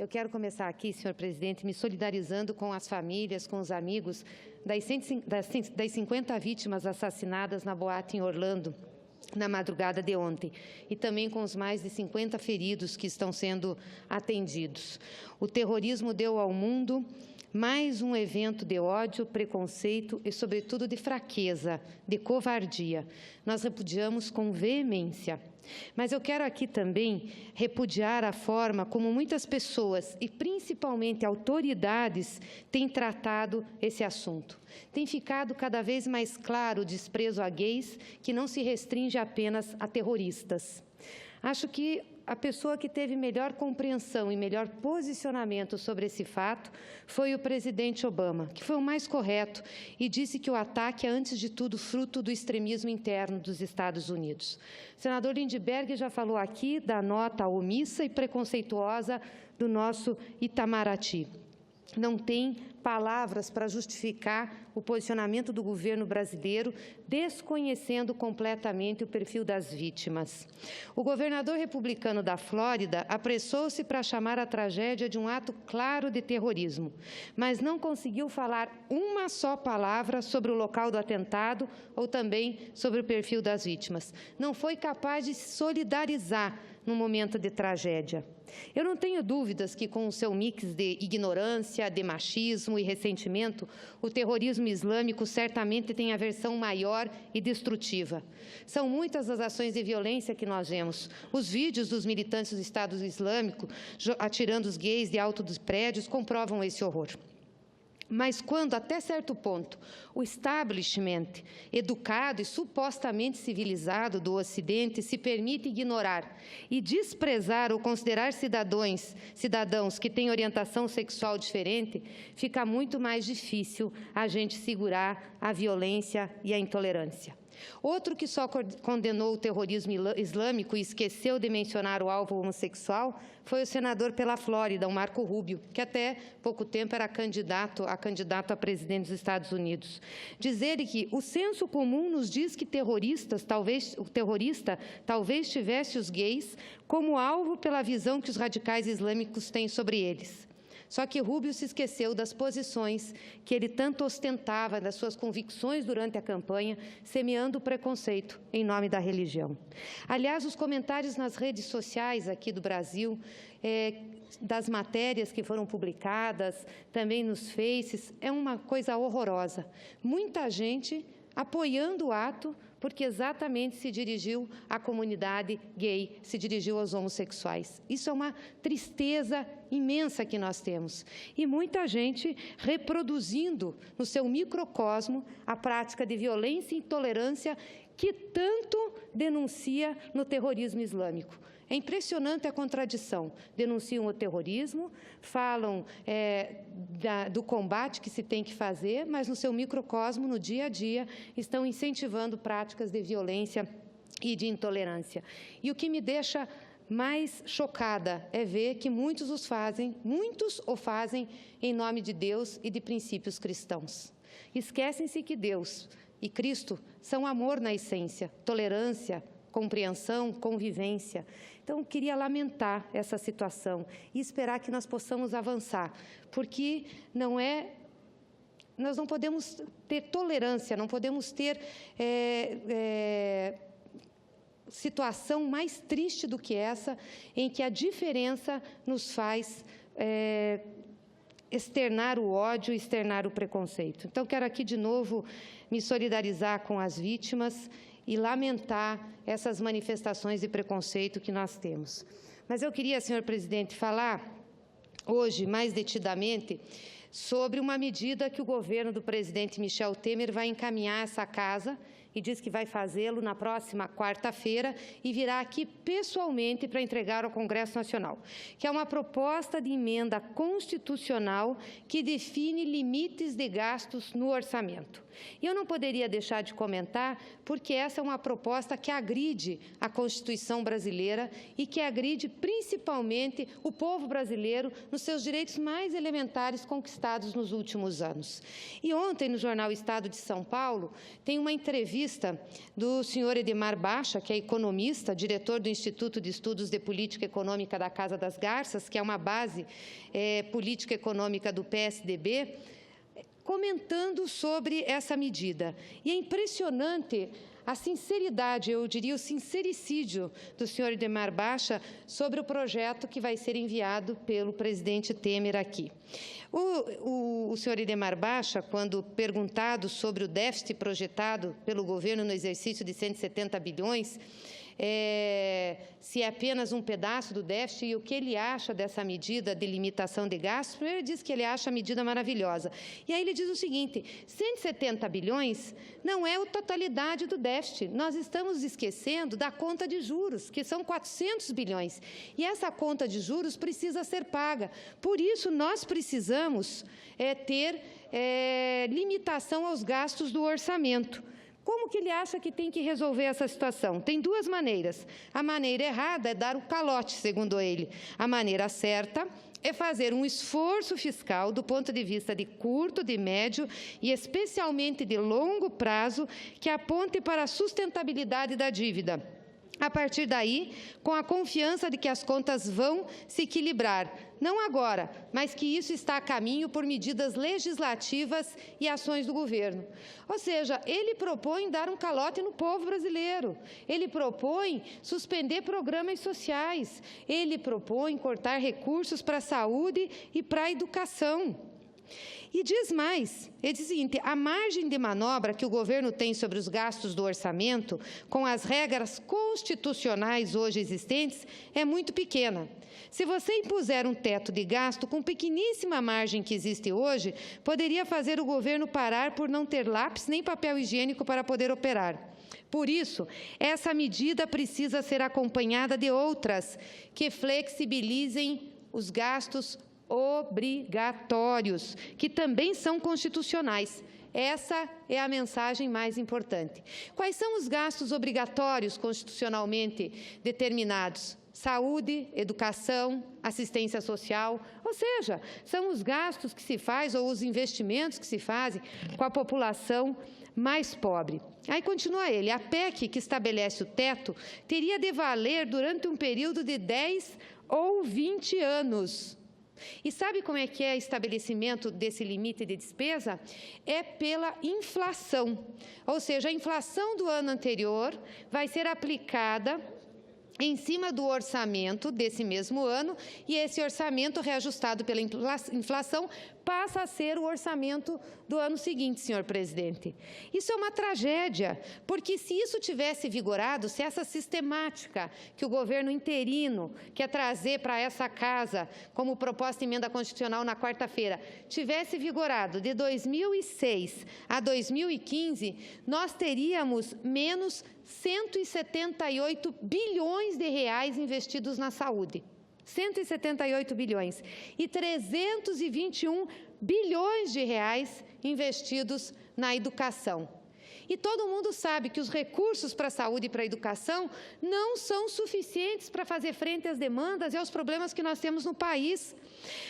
Eu quero começar aqui, senhor presidente, me solidarizando com as famílias, com os amigos das 50 vítimas assassinadas na boate em Orlando, na madrugada de ontem, e também com os mais de 50 feridos que estão sendo atendidos. O terrorismo deu ao mundo mais um evento de ódio, preconceito e, sobretudo, de fraqueza, de covardia. Nós repudiamos com veemência. Mas eu quero aqui também repudiar a forma como muitas pessoas, e principalmente autoridades, têm tratado esse assunto. Tem ficado cada vez mais claro o desprezo a gays, que não se restringe apenas a terroristas. Acho que a pessoa que teve melhor compreensão e melhor posicionamento sobre esse fato foi o presidente Obama, que foi o mais correto e disse que o ataque é, antes de tudo, fruto do extremismo interno dos Estados Unidos. O senador Lindbergh já falou aqui da nota omissa e preconceituosa do nosso Itamaraty. Não tem palavras para justificar o posicionamento do governo brasileiro, desconhecendo completamente o perfil das vítimas. O governador republicano da Flórida apressou-se para chamar a tragédia de um ato claro de terrorismo, mas não conseguiu falar uma só palavra sobre o local do atentado ou também sobre o perfil das vítimas. Não foi capaz de se solidarizar no momento de tragédia. Eu não tenho dúvidas que, com o seu mix de ignorância, de machismo e ressentimento, o terrorismo islâmico certamente tem a versão maior e destrutiva. São muitas as ações de violência que nós vemos. Os vídeos dos militantes do Estado Islâmico atirando os gays de alto dos prédios comprovam esse horror. Mas quando, até certo ponto, o establishment educado e supostamente civilizado do Ocidente se permite ignorar e desprezar ou considerar cidadãos que têm orientação sexual diferente, fica muito mais difícil a gente segurar a violência e a intolerância. Outro que só condenou o terrorismo islâmico e esqueceu de mencionar o alvo homossexual foi o senador pela Flórida, o Marco Rubio, que até pouco tempo era candidato a presidente dos Estados Unidos. Dizer que o senso comum nos diz que o terrorista talvez tivesse os gays como alvo pela visão que os radicais islâmicos têm sobre eles. Só que Rubio se esqueceu das posições que ele tanto ostentava, das suas convicções durante a campanha, semeando o preconceito em nome da religião. Aliás, os comentários nas redes sociais aqui do Brasil, das matérias que foram publicadas, também nos Faces, é uma coisa horrorosa. Muita gente apoiando o ato, porque exatamente se dirigiu à comunidade gay, se dirigiu aos homossexuais. Isso é uma tristeza imensa que nós temos. E muita gente reproduzindo no seu microcosmo a prática de violência e intolerância que tanto denuncia no terrorismo islâmico. É impressionante a contradição. Denunciam o terrorismo, falam do combate que se tem que fazer, mas no seu microcosmo, no dia a dia, estão incentivando práticas de violência e de intolerância. E o que me deixa mais chocada é ver que muitos o fazem em nome de Deus e de princípios cristãos. Esquecem-se que Deus e Cristo são amor na essência, tolerância, compreensão, convivência. Então, queria lamentar essa situação e esperar que nós possamos avançar, porque nós não podemos ter tolerância, não podemos ter situação mais triste do que essa, em que a diferença nos faz externar o ódio, externar o preconceito. Então, quero aqui de novo me solidarizar com as vítimas e lamentar essas manifestações de preconceito que nós temos. Mas eu queria, senhor presidente, falar hoje, mais detidamente, sobre uma medida que o governo do presidente Michel Temer vai encaminhar a essa casa e diz que vai fazê-lo na próxima quarta-feira e virá aqui pessoalmente para entregar ao Congresso Nacional, que é uma proposta de emenda constitucional que define limites de gastos no orçamento. E eu não poderia deixar de comentar, porque essa é uma proposta que agride a Constituição brasileira e que agride principalmente o povo brasileiro nos seus direitos mais elementares conquistados nos últimos anos. E ontem, no jornal Estado de São Paulo, tem uma entrevista entrevista do senhor Edmar Baixa, que é economista, diretor do Instituto de Estudos de Política Econômica da Casa das Garças, que é uma base política econômica do PSDB, comentando sobre essa medida. E é impressionante a sinceridade, eu diria o sincericídio do senhor Edmar Baixa sobre o projeto que vai ser enviado pelo presidente Temer aqui. O senhor Edmar Baixa, quando perguntado sobre o déficit projetado pelo governo no exercício de 170 bilhões, se é apenas um pedaço do déficit e o que ele acha dessa medida de limitação de gastos, primeiro ele diz que ele acha a medida maravilhosa. E aí ele diz o seguinte, 170 bilhões não é a totalidade do déficit. Nós estamos esquecendo da conta de juros, que são 400 bilhões. E essa conta de juros precisa ser paga. Por isso, nós precisamos ter limitação aos gastos do orçamento. Como que ele acha que tem que resolver essa situação? Tem duas maneiras. A maneira errada é dar o calote, segundo ele. A maneira certa é fazer um esforço fiscal do ponto de vista de curto, de médio e especialmente de longo prazo que aponte para a sustentabilidade da dívida. A partir daí, com a confiança de que as contas vão se equilibrar, não agora, mas que isso está a caminho por medidas legislativas e ações do governo. Ou seja, ele propõe dar um calote no povo brasileiro, ele propõe suspender programas sociais, ele propõe cortar recursos para a saúde e para a educação. E diz mais, ele diz o seguinte, a margem de manobra que o governo tem sobre os gastos do orçamento, com as regras constitucionais hoje existentes, é muito pequena. Se você impuser um teto de gasto com pequeníssima margem que existe hoje, poderia fazer o governo parar por não ter lápis nem papel higiênico para poder operar. Por isso, essa medida precisa ser acompanhada de outras que flexibilizem os gastos obrigatórios, que também são constitucionais. Essa é a mensagem mais importante. Quais são os gastos obrigatórios constitucionalmente determinados? Saúde, educação, assistência social, ou seja, são os gastos que se faz ou os investimentos que se fazem com a população mais pobre. Aí continua ele, a PEC que estabelece o teto teria de valer durante um período de 10 ou 20 anos. E sabe como é que é o estabelecimento desse limite de despesa? É pela inflação, ou seja, a inflação do ano anterior vai ser aplicada em cima do orçamento desse mesmo ano, e esse orçamento reajustado pela inflação passa a ser o orçamento do ano seguinte, senhor presidente. Isso é uma tragédia, porque se isso tivesse vigorado, se essa sistemática que o governo interino quer trazer para essa casa, como proposta de emenda constitucional na quarta-feira, tivesse vigorado de 2006 a 2015, nós teríamos menos 178 bilhões de reais investidos na saúde. 178 bilhões e 321 bilhões de reais investidos na educação. E todo mundo sabe que os recursos para a saúde e para a educação não são suficientes para fazer frente às demandas e aos problemas que nós temos no país.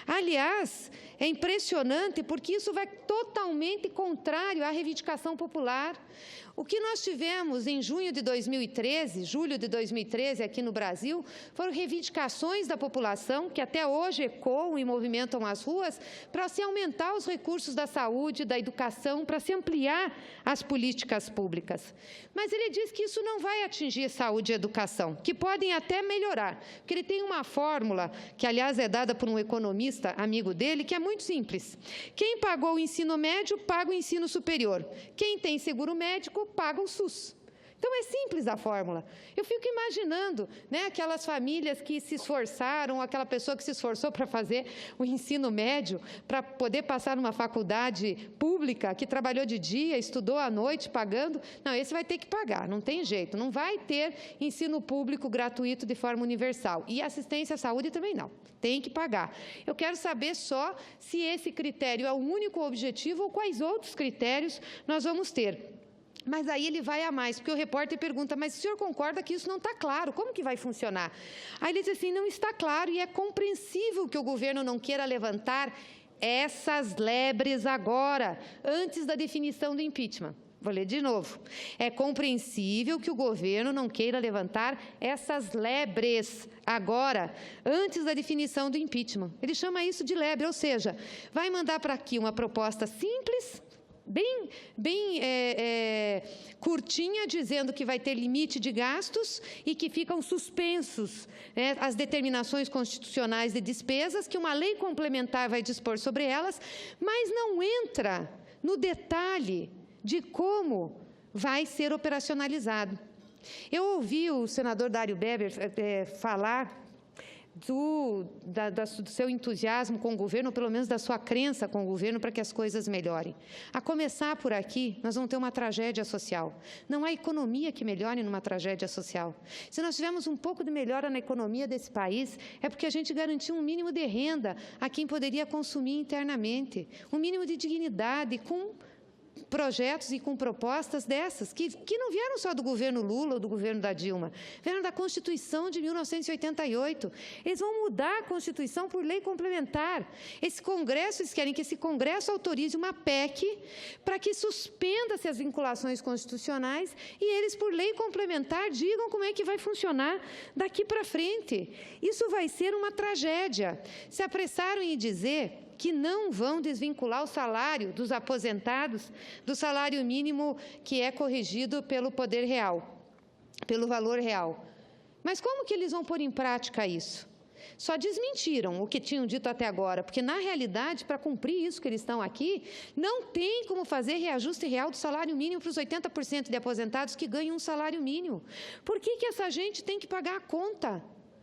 Aliás, é impressionante porque isso vai totalmente contrário à reivindicação popular. O que nós tivemos em julho de 2013 aqui no Brasil, foram reivindicações da população, que até hoje ecoam e movimentam as ruas, para se aumentar os recursos da saúde, da educação, para se ampliar as políticas públicas. Mas ele diz que isso não vai atingir saúde e educação, que podem até melhorar, porque ele tem uma fórmula, que aliás é dada por um economista amigo dele, que é muito simples. Quem pagou o ensino médio, paga o ensino superior. Quem tem seguro médico, paga o SUS. Então, é simples a fórmula. Eu fico imaginando, né, aquelas famílias que se esforçaram, aquela pessoa que se esforçou para fazer o ensino médio, para poder passar numa faculdade pública, que trabalhou de dia, estudou à noite, pagando. Não, esse vai ter que pagar, não tem jeito. Não vai ter ensino público gratuito de forma universal. E assistência à saúde também não. Tem que pagar. Eu quero saber só se esse critério é o único objetivo ou quais outros critérios nós vamos ter. Mas aí ele vai a mais, porque o repórter pergunta, mas o senhor concorda que isso não está claro, como que vai funcionar? Aí ele diz assim, não está claro e é compreensível que o governo não queira levantar essas lebres agora, antes da definição do impeachment. Vou ler de novo. É compreensível que o governo não queira levantar essas lebres agora, antes da definição do impeachment. Ele chama isso de lebre, ou seja, vai mandar para aqui uma proposta simples, bem curtinha, dizendo que vai ter limite de gastos e que ficam suspensos as determinações constitucionais de despesas, que uma lei complementar vai dispor sobre elas, mas não entra no detalhe de como vai ser operacionalizado. Eu ouvi o senador Dário Weber falar do seu entusiasmo com o governo, ou pelo menos da sua crença com o governo, para que as coisas melhorem. A começar por aqui, nós vamos ter uma tragédia social. Não há economia que melhore numa tragédia social. Se nós tivermos um pouco de melhora na economia desse país, é porque a gente garantiu um mínimo de renda a quem poderia consumir internamente, um mínimo de dignidade, com projetos e com propostas dessas, que não vieram só do governo Lula ou do governo da Dilma, vieram da Constituição de 1988. Eles vão mudar a Constituição por lei complementar. Esse Congresso, eles querem que esse Congresso autorize uma PEC para que suspenda-se as vinculações constitucionais e eles, por lei complementar, digam como é que vai funcionar daqui para frente. Isso vai ser uma tragédia. Se apressaram em dizer que não vão desvincular o salário dos aposentados do salário mínimo que é corrigido pelo poder real, pelo valor real. Mas como que eles vão pôr em prática isso? Só desmentiram o que tinham dito até agora, porque, na realidade, para cumprir isso que eles estão aqui, não tem como fazer reajuste real do salário mínimo para os 80% de aposentados que ganham um salário mínimo. Por que essa gente tem que pagar a conta?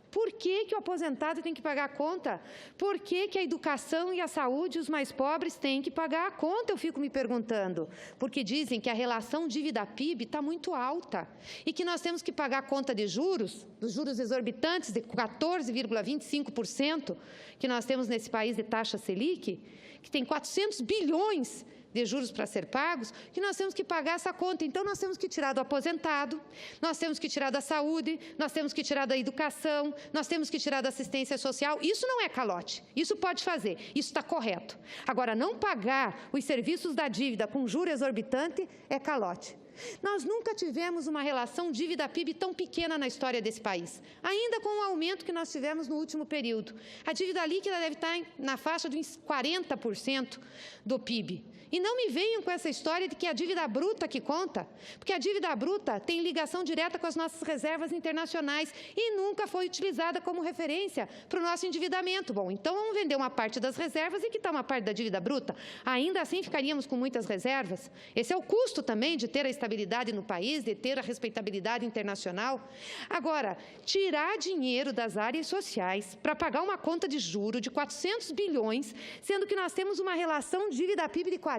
Por que o aposentado tem que pagar a conta? Por que a educação e a saúde, os mais pobres, têm que pagar a conta? Eu fico me perguntando. Porque dizem que a relação dívida-PIB está muito alta e que nós temos que pagar a conta de juros, dos juros exorbitantes de 14,25% que nós temos nesse país de taxa Selic, que tem 400 bilhões de juros para ser pagos, que nós temos que pagar essa conta. Então, nós temos que tirar do aposentado, nós temos que tirar da saúde, nós temos que tirar da educação, nós temos que tirar da assistência social. Isso não é calote, isso pode fazer, isso está correto. Agora, não pagar os serviços da dívida com juro exorbitante é calote. Nós nunca tivemos uma relação dívida-PIB tão pequena na história desse país, ainda com o aumento que nós tivemos no último período. A dívida líquida deve estar na faixa de uns 40% do PIB. E não me venham com essa história de que é a dívida bruta que conta, porque a dívida bruta tem ligação direta com as nossas reservas internacionais e nunca foi utilizada como referência para o nosso endividamento. Bom, então vamos vender uma parte das reservas e quitar uma parte da dívida bruta. Ainda assim ficaríamos com muitas reservas. Esse é o custo também de ter a estabilidade no país, de ter a respeitabilidade internacional. Agora, tirar dinheiro das áreas sociais para pagar uma conta de juro de 400 bilhões, sendo que nós temos uma relação dívida-PIB de 40%?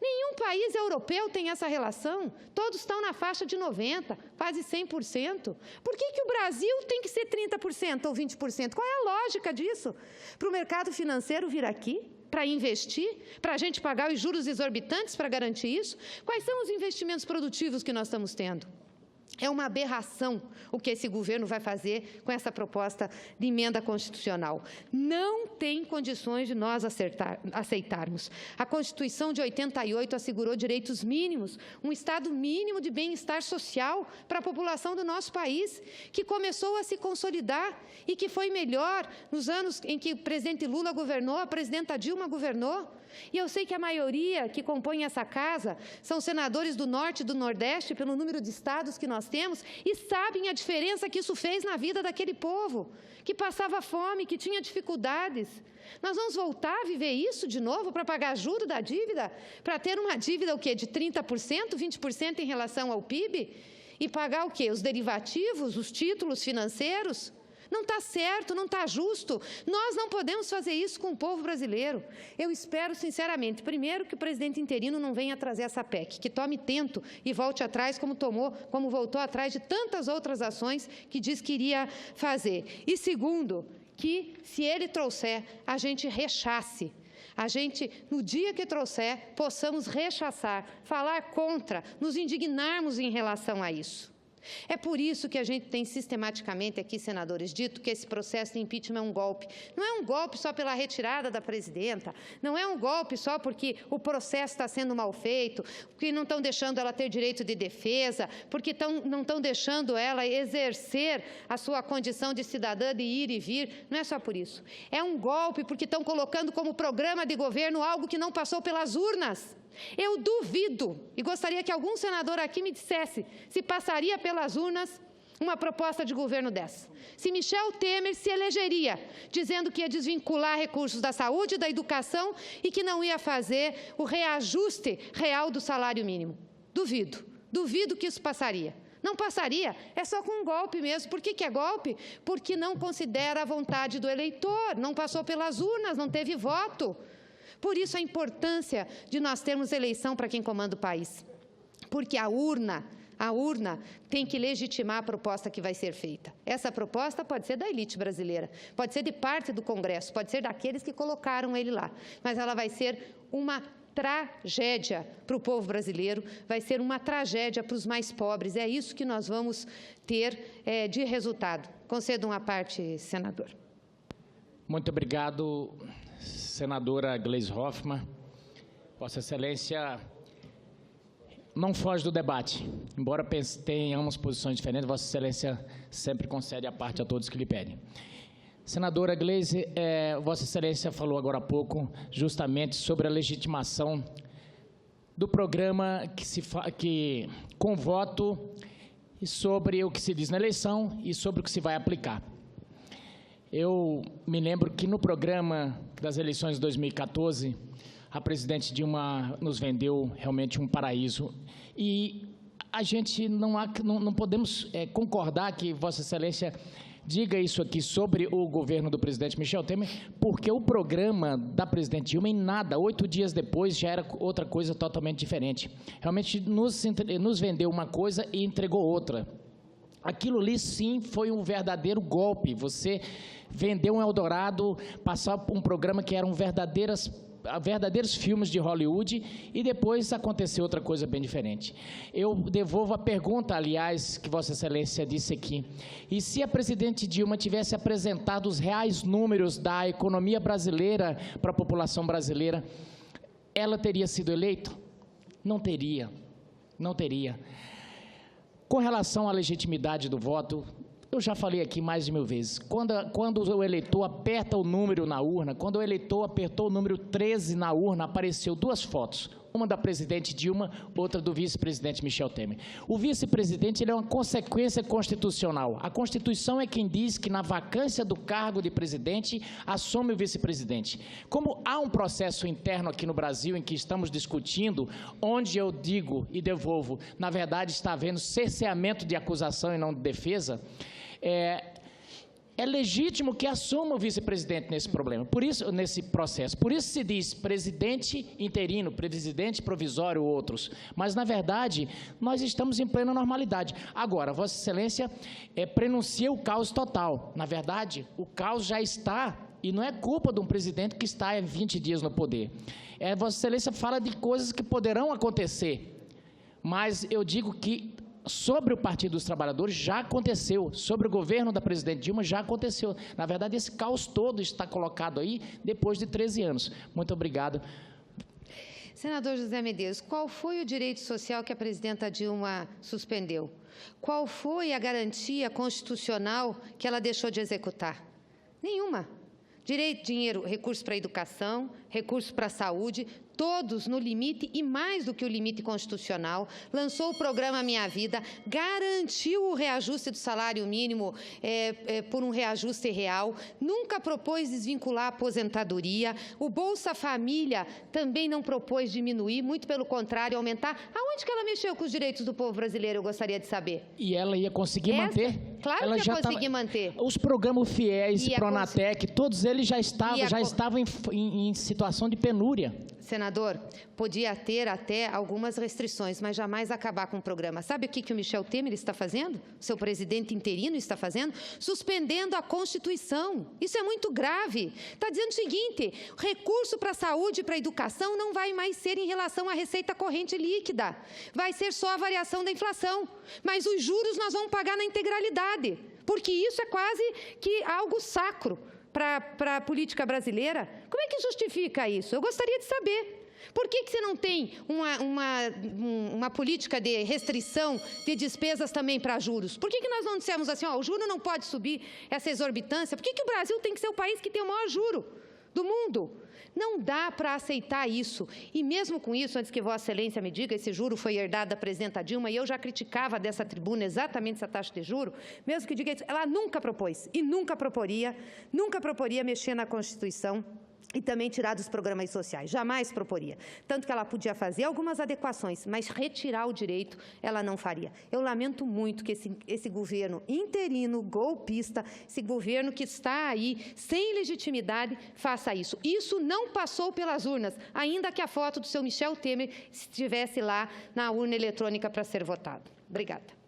Nenhum país europeu tem essa relação. Todos estão na faixa de 90%, quase 100%. Por que o Brasil tem que ser 30% ou 20%? Qual é a lógica disso? Para o mercado financeiro vir aqui, para investir, para a gente pagar os juros exorbitantes para garantir isso? Quais são os investimentos produtivos que nós estamos tendo? É uma aberração o que esse governo vai fazer com essa proposta de emenda constitucional. Não tem condições de nós aceitarmos. A Constituição de 88 assegurou direitos mínimos, um estado mínimo de bem-estar social para a população do nosso país, que começou a se consolidar e que foi melhor nos anos em que o presidente Lula governou, a presidenta Dilma governou. E eu sei que a maioria que compõe essa casa são senadores do Norte e do Nordeste, pelo número de estados que nós temos, e sabem a diferença que isso fez na vida daquele povo, que passava fome, que tinha dificuldades. Nós vamos voltar a viver isso de novo para pagar juro da dívida? Para ter uma dívida o quê? De 30%, 20% em relação ao PIB? E pagar o quê? Os derivativos, os títulos financeiros? Não está certo, não está justo. Nós não podemos fazer isso com o povo brasileiro. Eu espero, sinceramente, primeiro, que o presidente interino não venha trazer essa PEC, que tome tento e volte atrás, como voltou atrás de tantas outras ações que diz que iria fazer. E segundo, que, se ele trouxer, a gente rechace. A gente, no dia que trouxer, possamos rechaçar, falar contra, nos indignarmos em relação a isso. É por isso que a gente tem sistematicamente aqui, senadores, dito que esse processo de impeachment é um golpe. Não é um golpe só pela retirada da presidenta, não é um golpe só porque o processo está sendo mal feito, porque não estão deixando ela ter direito de defesa, porque não estão deixando ela exercer a sua condição de cidadã de ir e vir. Não é só por isso. É um golpe porque estão colocando como programa de governo algo que não passou pelas urnas. Eu duvido, e gostaria que algum senador aqui me dissesse se passaria pelas urnas uma proposta de governo dessa. Se Michel Temer se elegeria, dizendo que ia desvincular recursos da saúde, da educação e que não ia fazer o reajuste real do salário mínimo. Duvido, duvido que isso passaria. Não passaria, é só com um golpe mesmo. Por que é golpe? Porque não considera a vontade do eleitor, não passou pelas urnas, não teve voto. Por isso a importância de nós termos eleição para quem comanda o país. Porque a urna tem que legitimar a proposta que vai ser feita. Essa proposta pode ser da elite brasileira, pode ser de parte do Congresso, pode ser daqueles que colocaram ele lá, mas ela vai ser uma tragédia para o povo brasileiro, vai ser uma tragédia para os mais pobres. É isso que nós vamos ter de resultado. Concedo uma parte, senador. Muito obrigado, senadora Gleisi Hoffmann. Vossa Excelência não foge do debate. Embora tenhamos posições diferentes, Vossa Excelência sempre concede a parte a todos que lhe pedem. Senadora Gleisi, Vossa Excelência falou agora há pouco justamente sobre a legitimação do programa que com voto e sobre o que se diz na eleição e sobre o que se vai aplicar. Eu me lembro que no programa das eleições de 2014, a presidente Dilma nos vendeu realmente um paraíso. E a gente não podemos concordar que Vossa Excelência diga isso aqui sobre o governo do presidente Michel Temer, porque o programa da presidente Dilma, em nada, 8 dias depois, já era outra coisa totalmente diferente. Realmente nos vendeu uma coisa e entregou outra. Aquilo ali, sim, foi um verdadeiro golpe. Você vendeu um Eldorado, passar um programa que eram verdadeiros filmes de Hollywood e depois aconteceu outra coisa bem diferente. Eu devolvo a pergunta, aliás, que Vossa Excelência disse aqui. E se a presidente Dilma tivesse apresentado os reais números da economia brasileira para a população brasileira, ela teria sido eleita? Não teria. Não teria. Com relação à legitimidade do voto, eu já falei aqui mais de 1000 vezes, quando o eleitor aperta o número na urna, quando o eleitor apertou o número 13 na urna, apareceu 2 fotos, uma da presidente Dilma, outra do vice-presidente Michel Temer. O vice-presidente ele é uma consequência constitucional. A Constituição é quem diz que na vacância do cargo de presidente, assume o vice-presidente. Como há um processo interno aqui no Brasil em que estamos discutindo, onde eu digo e devolvo, na verdade está havendo cerceamento de acusação e não de defesa, é legítimo que assuma o vice-presidente nesse processo. Por isso se diz presidente interino, presidente provisório, outros. Mas, na verdade, nós estamos em plena normalidade. Agora, Vossa Excelência prenuncia o caos total. Na verdade, o caos já está, e não é culpa de um presidente que está há 20 dias no poder. Vossa Excelência fala de coisas que poderão acontecer, mas eu digo que sobre o Partido dos Trabalhadores já aconteceu, sobre o governo da presidente Dilma já aconteceu. Na verdade, esse caos todo está colocado aí depois de 13 anos. Muito obrigado. Senador José Medeiros, qual foi o direito social que a presidenta Dilma suspendeu? Qual foi a garantia constitucional que ela deixou de executar? Nenhuma. Direito, dinheiro, recursos para a educação, recursos para a saúde, todos no limite e mais do que o limite constitucional, lançou o programa Minha Vida, garantiu o reajuste do salário mínimo por um reajuste real, nunca propôs desvincular a aposentadoria, o Bolsa Família também não propôs diminuir, muito pelo contrário, aumentar. Aonde que ela mexeu com os direitos do povo brasileiro, eu gostaria de saber. E ela ia conseguir manter? Claro ela que ia conseguir manter. Os programas FIES, Pronatec, todos eles já estavam em situação de penúria. Senador, podia ter até algumas restrições, mas jamais acabar com o programa. Sabe o que o Michel Temer está fazendo? O seu presidente interino está fazendo? Suspendendo a Constituição. Isso é muito grave. Está dizendo o seguinte, recurso para a saúde e para a educação não vai mais ser em relação à receita corrente líquida. Vai ser só a variação da inflação. Mas os juros nós vamos pagar na integralidade, porque isso é quase que algo sacro para a política brasileira. Como é que justifica isso? Eu gostaria de saber. Por que você não tem uma política de restrição de despesas também para juros? Por que nós não dissemos assim, ó, o juro não pode subir essa exorbitância? Por que o Brasil tem que ser o país que tem o maior juro do mundo? Não dá para aceitar isso. E mesmo com isso, antes que Vossa Excelência me diga, esse juro foi herdado da presidenta Dilma, e eu já criticava dessa tribuna exatamente essa taxa de juro, mesmo que diga isso, ela nunca propôs e nunca proporia mexer na Constituição e também tirar dos programas sociais. Jamais proporia. Tanto que ela podia fazer algumas adequações, mas retirar o direito ela não faria. Eu lamento muito que esse governo interino, golpista, esse governo que está aí sem legitimidade, faça isso. Isso não passou pelas urnas, ainda que a foto do seu Michel Temer estivesse lá na urna eletrônica para ser votado. Obrigada.